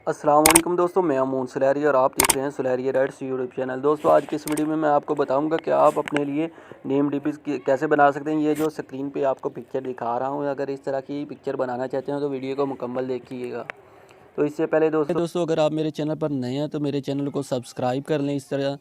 अस्सलाम वालेकुम दोस्तों, मैं अमून सुलैरी और आप देख रहे हैं सुलैरी राइट्स यूट्यूब चैनल। दोस्तों आज की इस वीडियो में मैं आपको बताऊंगा कि आप अपने लिए नेम डीपीज कैसे बना सकते हैं। ये जो स्क्रीन पे आपको पिक्चर दिखा रहा हूँ, अगर इस तरह की पिक्चर बनाना चाहते हैं तो वीडियो को मुकम्मल देखिएगा। तो इससे पहले दोस्तों अगर आप मेरे चैनल पर नए हैं तो मेरे चैनल को सब्सक्राइब कर लें इस तरह,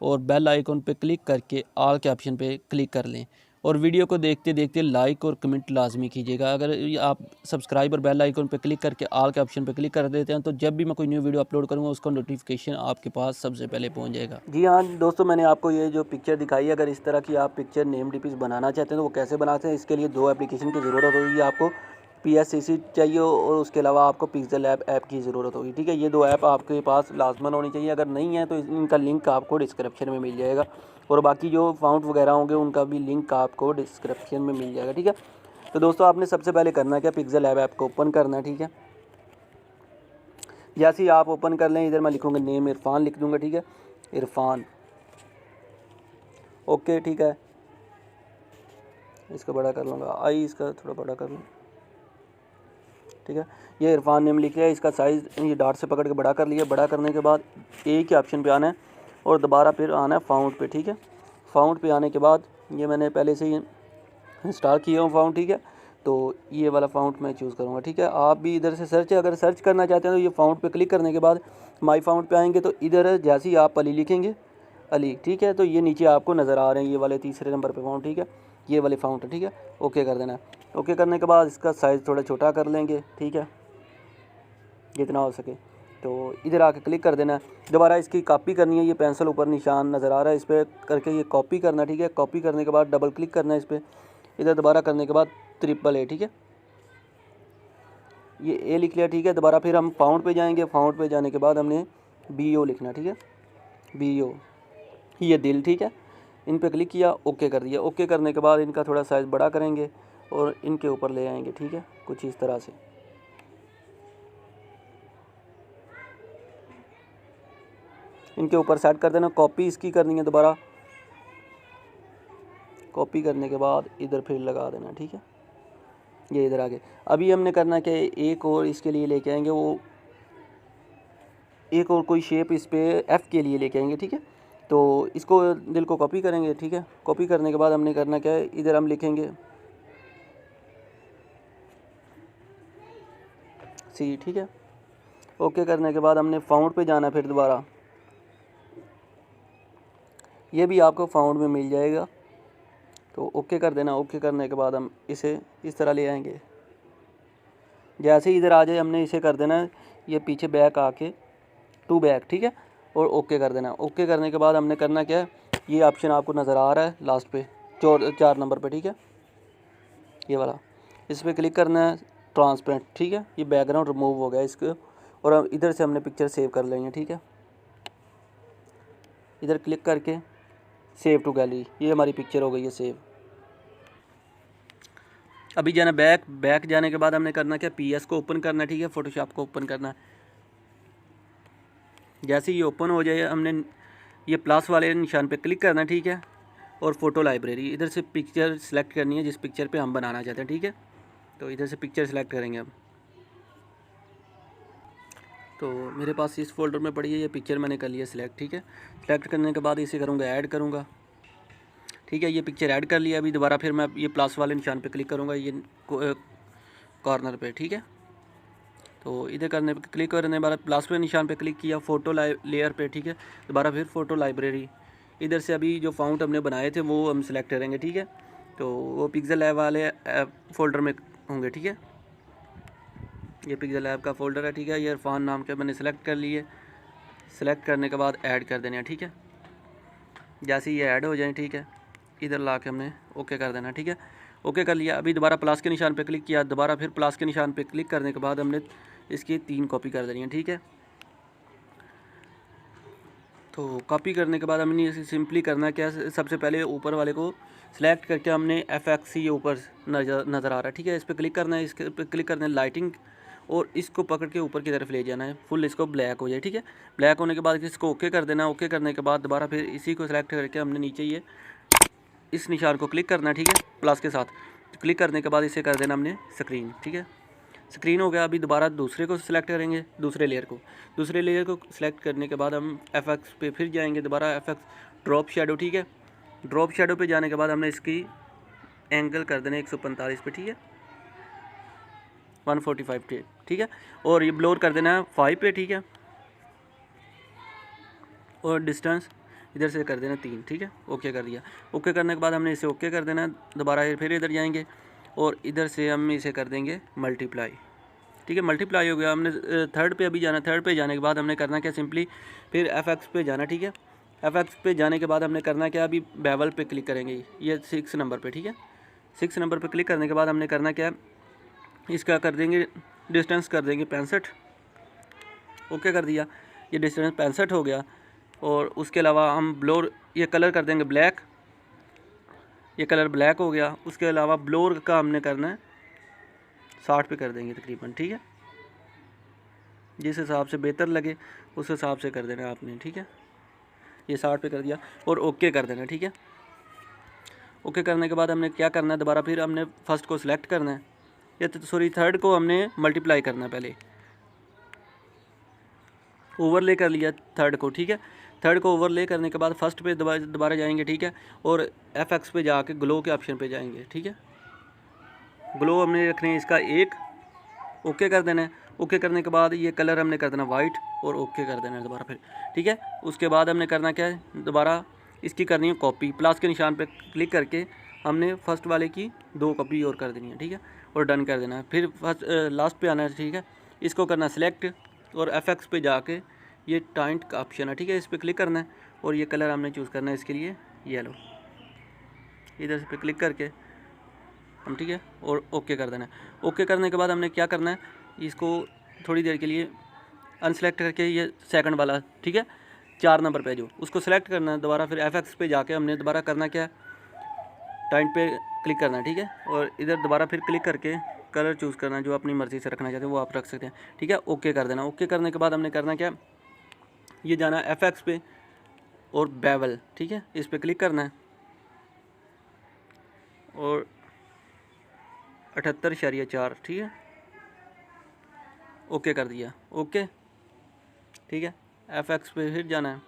और बेल आइकन पे क्लिक करके ऑल के ऑप्शन पे क्लिक कर लें, और वीडियो को देखते देखते लाइक और कमेंट लाजमी कीजिएगा। अगर आप सब्सक्राइब और बेल आइकन पे क्लिक करके ऑल के ऑप्शन पे क्लिक कर देते हैं तो जब भी मैं कोई न्यू वीडियो अपलोड करूँगा उसका नोटिफिकेशन आपके पास सबसे पहले पहुँच जाएगा। जी हाँ दोस्तों, मैंने आपको ये जो पिक्चर दिखाई है, अगर इस तरह की आप पिक्चर नेम डीपीज बनाना चाहते हैं तो वो कैसे बनाते हैं, इसके लिए दो एप्लीकेशन की ज़रूरत होगी। आपको PSCC चाहिए और उसके अलावा आपको पिक्सेल लैब ऐप की ज़रूरत होगी। ठीक है, ये दो ऐप आपके पास लाजमन होनी चाहिए। अगर नहीं है तो इनका लिंक आपको डिस्क्रिप्शन में मिल जाएगा, और बाकी जो फाउंट वगैरह होंगे उनका भी लिंक आपको डिस्क्रिप्शन में मिल जाएगा। ठीक है, तो दोस्तों आपने सबसे पहले करना है क्या, पिक्सेल लैब ऐप को ओपन करना है। ठीक है, जैसे ही आप ओपन कर लें, इधर मैं लिखूँगा नेम इरफान लिख दूँगा। ठीक है, इरफान, ओके। ठीक है, इसको बड़ा कर लूँगा, आई इसका थोड़ा बड़ा कर लूँ। ठीक है, ये इरफान नेम लिख लिया, इसका साइज़ ये डॉट से पकड़ के बड़ा कर लिया। बड़ा करने के बाद एक ही ऑप्शन पे आना है और दोबारा फिर आना है फाउंट पे। ठीक है, फाउंट पे आने के बाद ये मैंने पहले से ही इंस्टॉल किया हूँ फाउंट। ठीक है, तो ये वाला फाउंट मैं चूज़ करूँगा। ठीक है, आप भी इधर से सर्च, अगर सर्च करना चाहते हैं तो ये फाउंट पे क्लिक करने के बाद माई फाउंट पे आएंगे तो इधर जैसे ही आप अली लिखेंगे, अली, ठीक है, तो ये नीचे आपको नज़र आ रहे हैं ये वाले तीसरे नंबर पे फाउंट। ठीक है, ये वाले फाउंट है। ठीक है, ओके कर देना है। ओके करने के बाद इसका साइज़ थोड़ा छोटा कर लेंगे। ठीक है, जितना हो सके, तो इधर आके क्लिक कर देना है। दोबारा इसकी कॉपी करनी है, ये पेंसिल ऊपर निशान नज़र आ रहा है, इस पर करके ये कॉपी करना। ठीक है, कॉपी करने के बाद डबल क्लिक करना है इस पर, इधर दोबारा करने के बाद ट्रिपल A। ठीक है, ये A लिख लिया। ठीक है, दोबारा फिर हम फाउंट पे जाएंगे। फाउंट पे जाने के बाद हमने BO लिखना। ठीक है, BO, ये दिल। ठीक है, इन पे क्लिक किया, ओके कर दिया। ओके करने के बाद इनका थोड़ा साइज़ बड़ा करेंगे और इनके ऊपर ले आएंगे। ठीक है, कुछ इस तरह से। इनके ऊपर सेट कर देना। कॉपी इसकी करनी है दोबारा, कॉपी करने के बाद इधर फिर लगा देना। ठीक है, ये इधर आगे। अभी हमने करना कि एक और इसके लिए लेके आएंगे, वो एक और कोई शेप इस पे F के लिए लेके आएंगे। ठीक है, तो इसको दिल को कॉपी करेंगे। ठीक है, कॉपी करने के बाद हमने करना क्या है, इधर हम लिखेंगे C। ठीक है, ओके करने के बाद हमने फाउंट पे जाना, फिर दोबारा ये भी आपको फाउंट में मिल जाएगा, तो ओके कर देना। ओके करने के बाद हम इसे इस तरह ले आएंगे। जैसे ही इधर आ जाए हमने इसे कर देना है, ये पीछे बैक आके टू बैक। ठीक है, और ओके कर देना। ओके करने के बाद हमने करना क्या है, ये ऑप्शन आपको नज़र आ रहा है लास्ट पे 4 नंबर पे। ठीक है, ये वाला, इस पर क्लिक करना है, ट्रांसपेरेंट। ठीक है, ये बैकग्राउंड रिमूव हो गया इसको, और अब इधर से हमने पिक्चर सेव कर लेंगे। ठीक है, इधर क्लिक करके सेव टू गैलरी, ये हमारी पिक्चर हो गई है सेव। अभी जाना बैक जाने के बाद हमने करना क्या, PS को ओपन करना है। ठीक है, फोटोशॉप को ओपन करना है। जैसे ये ओपन हो जाए हमने ये प्लस वाले निशान पे क्लिक करना है। ठीक है, और फ़ोटो लाइब्रेरी, इधर से पिक्चर सेलेक्ट करनी है जिस पिक्चर पे हम बनाना चाहते हैं। ठीक है, तो इधर से पिक्चर सेलेक्ट करेंगे अब। तो मेरे पास इस फोल्डर में पड़ी है ये पिक्चर, मैंने कर लिया सिलेक्ट। ठीक है, सेलेक्ट करने के बाद इसे करूँगा ऐड करूँगा। ठीक है, ये पिक्चर ऐड कर लिया। अभी दोबारा फिर मैं ये प्लस वाले निशान पे क्लिक करूँगा, ये कॉर्नर पे। ठीक है, तो इधर करने पे क्लिक करने के बाद प्लस पे निशान पे क्लिक किया, फ़ोटो लेयर पे। ठीक है, दोबारा फिर फ़ोटो लाइब्रेरी, इधर से अभी जो फाउंट हमने बनाए थे वो हम सिलेक्ट करेंगे। ठीक है, तो वो पिक्सेल लैब वाले फ़ोल्डर में होंगे। ठीक है, ये पिक्सेल लैब का फ़ोल्डर है। ठीक है, ये इरफान नाम के मैंने सेलेक्ट कर लिए। सेलेक्ट करने के बाद ऐड कर देना है। ठीक है, जैसे ये ऐड हो जाए, ठीक है, इधर ला के हमने ओके कर देना। ठीक है, ओके कर लिया। अभी दोबारा प्लस के निशान पे क्लिक किया, दोबारा फिर प्लस के निशान पे क्लिक करने के बाद हमने इसकी 3 कॉपी कर देनी है। ठीक है, तो कॉपी करने के बाद हमने इसे सिंपली करना क्या, सबसे पहले ऊपर वाले को सिलेक्ट करके हमने FX ये ऊपर नज़र आ रहा है। ठीक है, इस पर क्लिक करना है, इसके पर क्लिक करना है लाइटिंग, और इसको पकड़ के ऊपर की तरफ ले जाना है, फुल इसको ब्लैक हो जाए। ठीक है, ब्लैक होने के बाद इसको ओके कर देना। ओके करने के बाद दोबारा फिर इसी को सिलेक्ट करके हमने नीचे ये इस निशान को क्लिक करना है। ठीक है, प्लस के साथ क्लिक करने के बाद इसे कर देना हमने स्क्रीन। ठीक है, स्क्रीन हो गया। अभी दोबारा दूसरे को सिलेक्ट करेंगे, दूसरे लेयर को सिलेक्ट करने के बाद हम FX पे फिर जाएंगे, दोबारा FX ड्रॉप शेडो, ठीक है। ड्रॉप शेडो पे जाने के बाद हमने इसकी एंगल कर देना 145 पे, ठीक है, 145 पे, ठीक है। और ये ब्लोर कर देना है 5 पे, ठीक है। और डिस्टेंस इधर से कर देना 3, ठीक है। ओके कर दिया। ओके करने के बाद हमने इसे ओके कर देना है। दोबारा फिर इधर जाएंगे और इधर से हम इसे कर देंगे मल्टीप्लाई, ठीक है। मल्टीप्लाई हो गया। हमने थर्ड पे अभी जाना। थर्ड पे जाने के बाद हमने करना क्या, सिंपली फिर FX पे जाना, ठीक है। FX पे जाने के बाद हमने करना क्या, अभी बेवल पे क्लिक करेंगे, ये 6 नंबर पे, ठीक है। 6 नंबर पे क्लिक करने के बाद हमने करना क्या, इसका कर देंगे डिस्टेंस कर देंगे 65। ओके कर दिया। ये डिस्टेंस 65 हो गया। और उसके अलावा हम ब्लोर ये कलर कर देंगे ब्लैक, ये कलर ब्लैक हो गया। उसके अलावा ब्लोर का हमने करना है 60 पे कर देंगे तकरीबन, ठीक है। जिस हिसाब से बेहतर लगे उस हिसाब से कर देना आपने, ठीक है। ये 60 पे कर दिया और ओके कर देना, ठीक है। ओके करने के बाद हमने क्या करना है, दोबारा फिर हमने फर्स्ट को सिलेक्ट करना है, या सॉरी थर्ड को हमने मल्टीप्लाई करना है। पहले ओवरले कर लिया थर्ड को, ठीक है। थर्ड को ओवरले करने के बाद फर्स्ट पे दोबारा जाएंगे, ठीक है। और FX पे जाके ग्लो के ऑप्शन पे जाएंगे, ठीक है। ग्लो हमने रखने इसका 1, ओके कर देना है। ओके करने के बाद ये कलर हमने कर देना वाइट और ओके कर देना है दोबारा फिर, ठीक है। उसके बाद हमने करना क्या है, दोबारा इसकी करनी है कॉपी। प्लस के निशान पे क्लिक करके हमने फर्स्ट वाले की 2 कॉपी और कर देनी है, ठीक है। और डन कर देना है। फिर फर्स्ट लास्ट पे आना है, ठीक है। इसको करना सिलेक्ट और FX पे जाके ये टाइंट का ऑप्शन है, ठीक है, इस पर क्लिक करना है। और ये कलर हमने चूज़ करना है इसके लिए येलो, इधर पे क्लिक करके हम, ठीक है, और ओके कर देना है। ओके करने के बाद हमने क्या करना है, इसको थोड़ी देर के लिए अनसेलेक्ट करके ये सेकंड वाला, ठीक है, 4 नंबर पे जो उसको सेलेक्ट करना है। दोबारा फिर FX पे जाके हमने दोबारा करना क्या है, टाइम पे क्लिक करना है, ठीक है। और इधर दोबारा फिर क्लिक करके कलर चूज़ करना है, जो अपनी मर्ज़ी से रखना चाहते हैं वो आप रख सकते हैं, ठीक है। ओके कर देना। ओके करने के बाद हमने करना क्या, ये जाना है FX पे और बेवल, ठीक है, इस पर क्लिक करना है और 78.4, ठीक है। ओके कर दिया। ओके, ठीक है। FX पे फिर जाना है,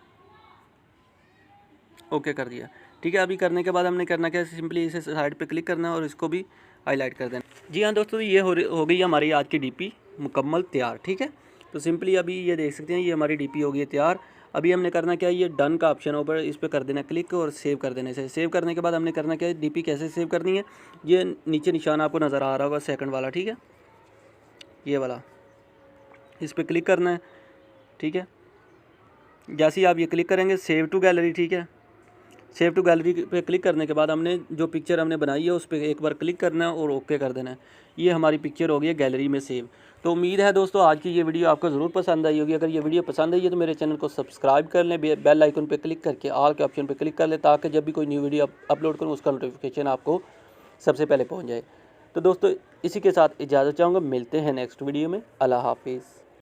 ओके कर दिया, ठीक है। अभी करने के बाद हमने करना क्या, सिंपली इसे साइड पे क्लिक करना है और इसको भी हाईलाइट कर देना। जी हाँ दोस्तों, ये हो गई हमारी आज की DP मुकम्मल तैयार, ठीक है। तो सिंपली अभी ये देख सकते हैं, ये हमारी DP हो गई है तैयार। अभी हमने करना क्या है, ये डन का ऑप्शन ऊपर इस पर कर देना क्लिक और सेव कर देने से। सेव करने के बाद हमने करना क्या है, DP कैसे सेव करनी है, ये नीचे निशान आपको नज़र आ रहा होगा सेकंड वाला, ठीक है, ये वाला, इस पर क्लिक करना है, ठीक है। जैसे ही आप ये क्लिक करेंगे सेव टू गैलरी, ठीक है। सेव टू गैलरी पे क्लिक करने के बाद हमने जो पिक्चर हमने बनाई है उस पर एक बार क्लिक करना है और ओके कर देना है। ये हमारी पिक्चर हो गई है गैलरी में सेव। तो उम्मीद है दोस्तों आज की ये वीडियो आपको ज़रूर पसंद आई होगी। अगर ये वीडियो पसंद आई है तो मेरे चैनल को सब्सक्राइब कर लें, बेल आइकन पे क्लिक करके ऑल के ऑप्शन पे क्लिक कर लें, ताकि जब भी कोई न्यू वीडियो अपलोड करूँ उसका नोटिफिकेशन आपको सबसे पहले पहुँच जाए। तो दोस्तों इसी के साथ इजाज़त चाहूँगा, मिलते हैं नेक्स्ट वीडियो में। अल्लाह हाफिज़।